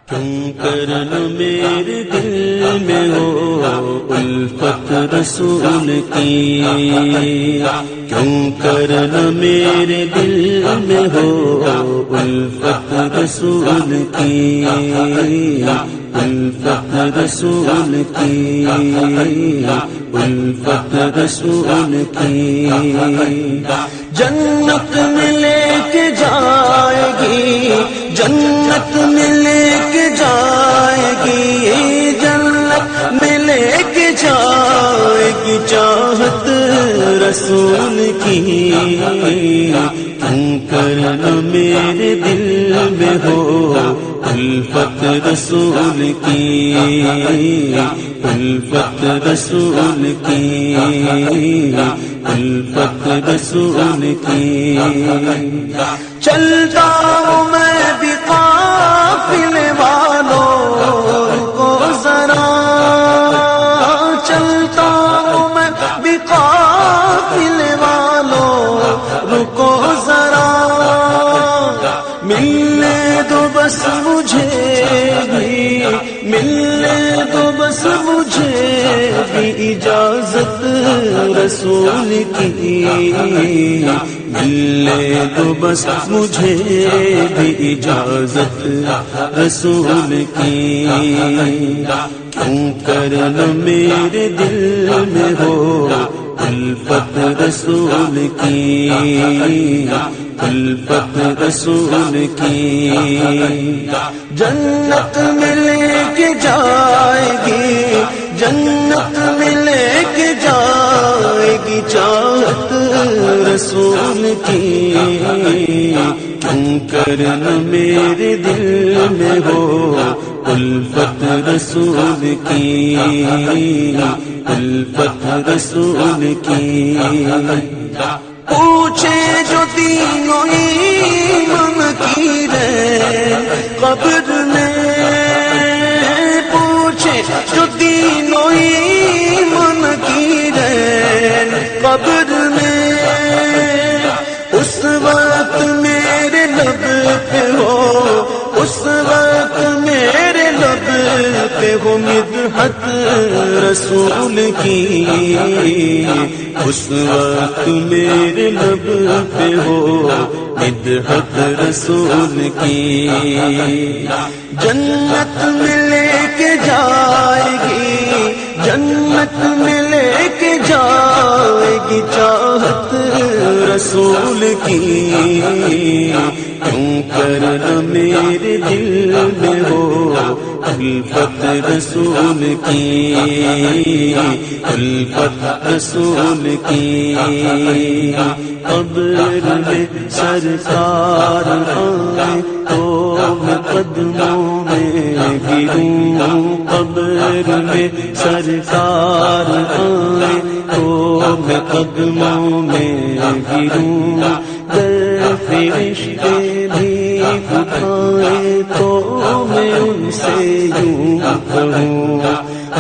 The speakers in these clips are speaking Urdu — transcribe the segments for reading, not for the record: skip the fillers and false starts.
کیوں کرنا میرے دل میں ہو الفت رسول کی، کیوں کرنا میرے دل میں ہو الفت رسول کی، الفت رسول کی، الفت رسول کی۔ جنت میں لے کے جائے گی، جنت میں لے کے جائے گی، جنت میں لے کے جائے گی چاہت رسول کی۔ کیوں کرنا میرے دل میں ہو الفت رسول کی، الفت رسول کی، الفت رسول کی۔ چلتا ہوں میں بھی قافلے والوں کو ذرا، چلتا ہوں میں بھی قافلے والوں رکو ذرا، ملنے دو بس مجھے بھی، ملنے دو بس مجھے بھی اجازت رسول کی، ملنے دو بس مجھے بھی اجازت رسول کی۔ کیوں کرنا میرے دل میں ہو الفت رسول کی، الفت رسول کی۔ جنت میں لے کے جائے گی، جنت میں لے کے جائے گی چاہت رسول کی۔ کیوں کرنا میرے دل میں ہو الفت رسول کی، الفت رسول کی۔ پوچھے جو تینوں منکرین قبر میں، پوچھے جو تینوں منکرین قبر میں، اس وقت میرے لب پہ ہو، اس وقت میرے لب پہ ہو مدحت رسول کی، اس وقت میرے لب پہ ہو مدحت رسول کی۔ جنت میں لے کے جائے گی، جنت میں لے کے جائے گی چاہت رسول کی۔ کیوں کرنا میرے دل میں ہو الفت رسول کی، الفت رسول کی۔ قبر میں سرکار آئے تو میں قدموں میں گروں، قبر میں سرکار آئے تو میں قدموں میں گروں، در فرشتے بھی اٹھائے تو میں ان سے یوں کہوں،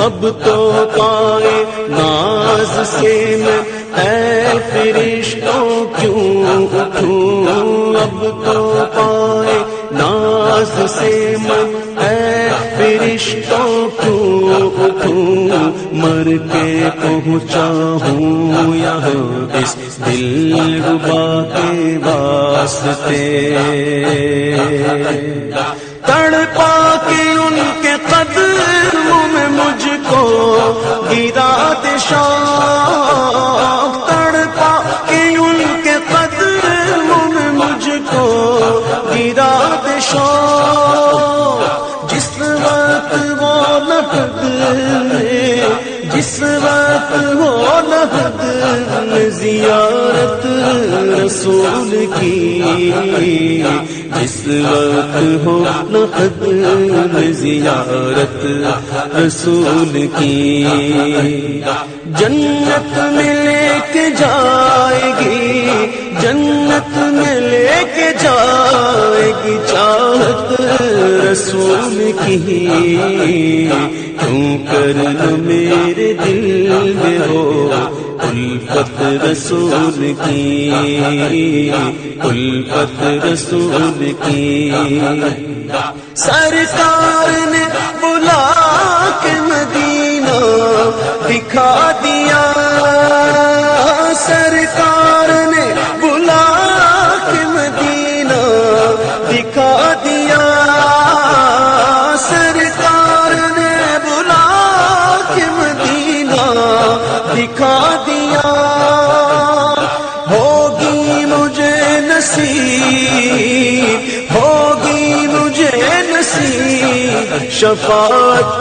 اب تو پائے ناز سے میں اے فرشتوں کیوں اٹھوں، اب تو پائے ناز سے میں اے فرشتوں کیوں اٹھوں، مر کے پہنچا ہوں یہاں اس دلربا کے واسطے، تڑپا کے ان کے قدموں میں مجھ کو گرا دے شوق، تڑپا کے ان کے قدموں میں مجھ کو گرا دے شوق، جس وقت وہ لحد میں، جس وقت وہ لحد میں زیارت رسول کی، جس وقت ہو لحد میں زیارت رسول کی۔ جنت میں لے کے جائے گی، جنت میں لے کے جائے گی چاہت رسول کی کیوں کر نہ میرے دل میں ہو الفت رسول کی الفت رسول کی سرکار نے بلا کے مدینہ دکھا دیا سرکار نے بلا کے مدینہ دکھا دیا سرکار نے بلا کے مدینہ دکھا دیا ہوگی مجھے نصیب ہوگی مجھے نصیب شفاعت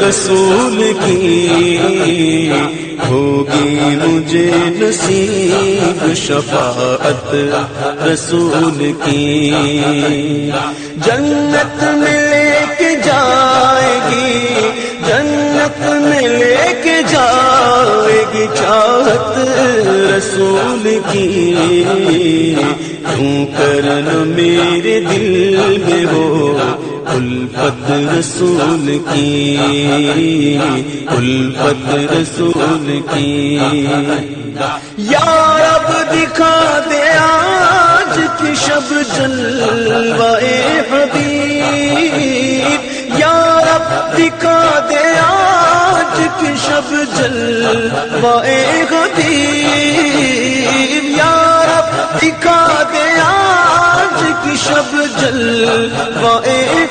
رسول کی ہوگی مجھے نصیب شفاعت رسول کی جنت میں لے کے جائے گی جنت میں لے کے جائے گی چاہت رسول کی کیوں کر نہ میرے دل میں ہو الفت رسول کی الفت رسول کی یا رب دکھا دے آج کی شب جلوہ حبیب یا رب دکھا دے آج کی شب جلوہ حبیب یا رب دکھا دے آج کی شب جلوہ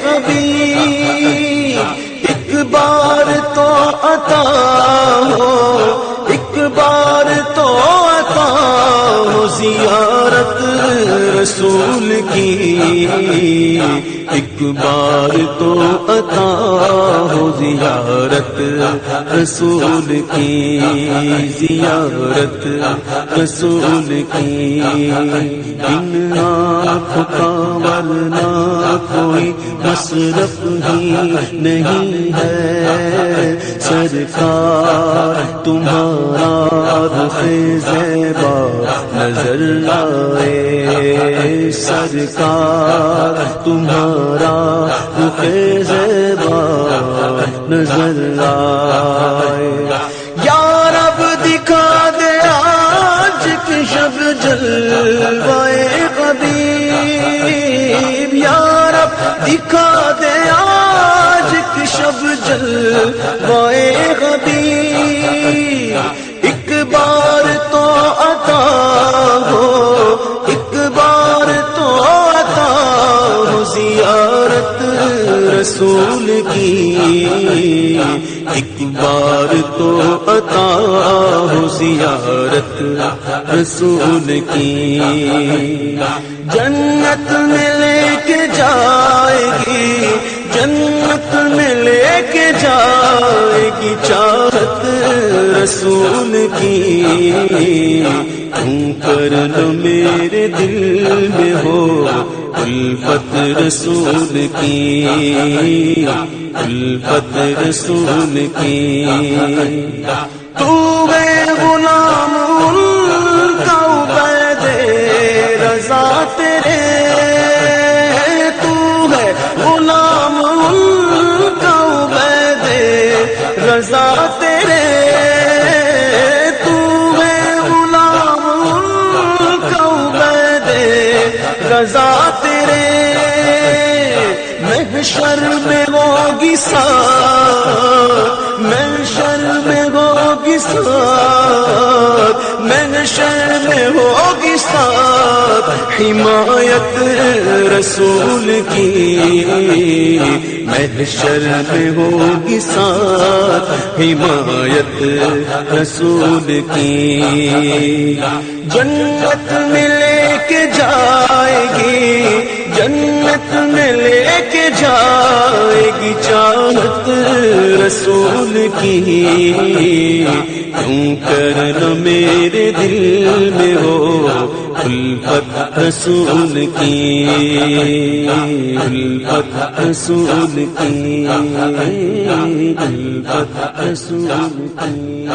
حبیب ایک بار تو عطا ہو ایک بار تو عطا ہو زیارت رسول کی ایک بار تو عطا ہو زیارت رسول کی زیارت رسول کی ان آنکھوں کا ورنہ کوئی مصرف ہی نہیں ہے سرکار تمہارا رخ زیبا نظر آئے سرکار تمہارا رخ زیبا نظر آئے یا رب دکھا دے آج کی شب جلوہ حبیب یا رب دکھا دے آج کی شب جلوہ حبیب ایک بار تو عطا ہو ایک بار تو عطا ہو زیارت رسول کی ایک بار تو عطا ہو زیارت رسول کی جنت میں لے کے جائے گی جنت میں لے کے جائے گی چاہت رسول کی کیوں کر نہ میرے دل میں ہو الفت رسول کی الفت رسول کی تو ہے غلام کا عبید رضا تیرے تو ہے غلام کا عبید رضا تیرے تو ہے غلام کا عبید رضا تیرے محشر میں ہوگی ساتھ محشر میں ہوگی ساتھ محشر میں ہوگی ساتھ حمایت رسول کی محشر میں ہوگی ساتھ حمایت رسول کی جنت میں لے کے جائے گی جنت میں لے کے جائے گی چاہت رسول کی کیوں کر نہ میرے دل میں ہو الفت رسول کی الفت رسول کی الفت رسول کی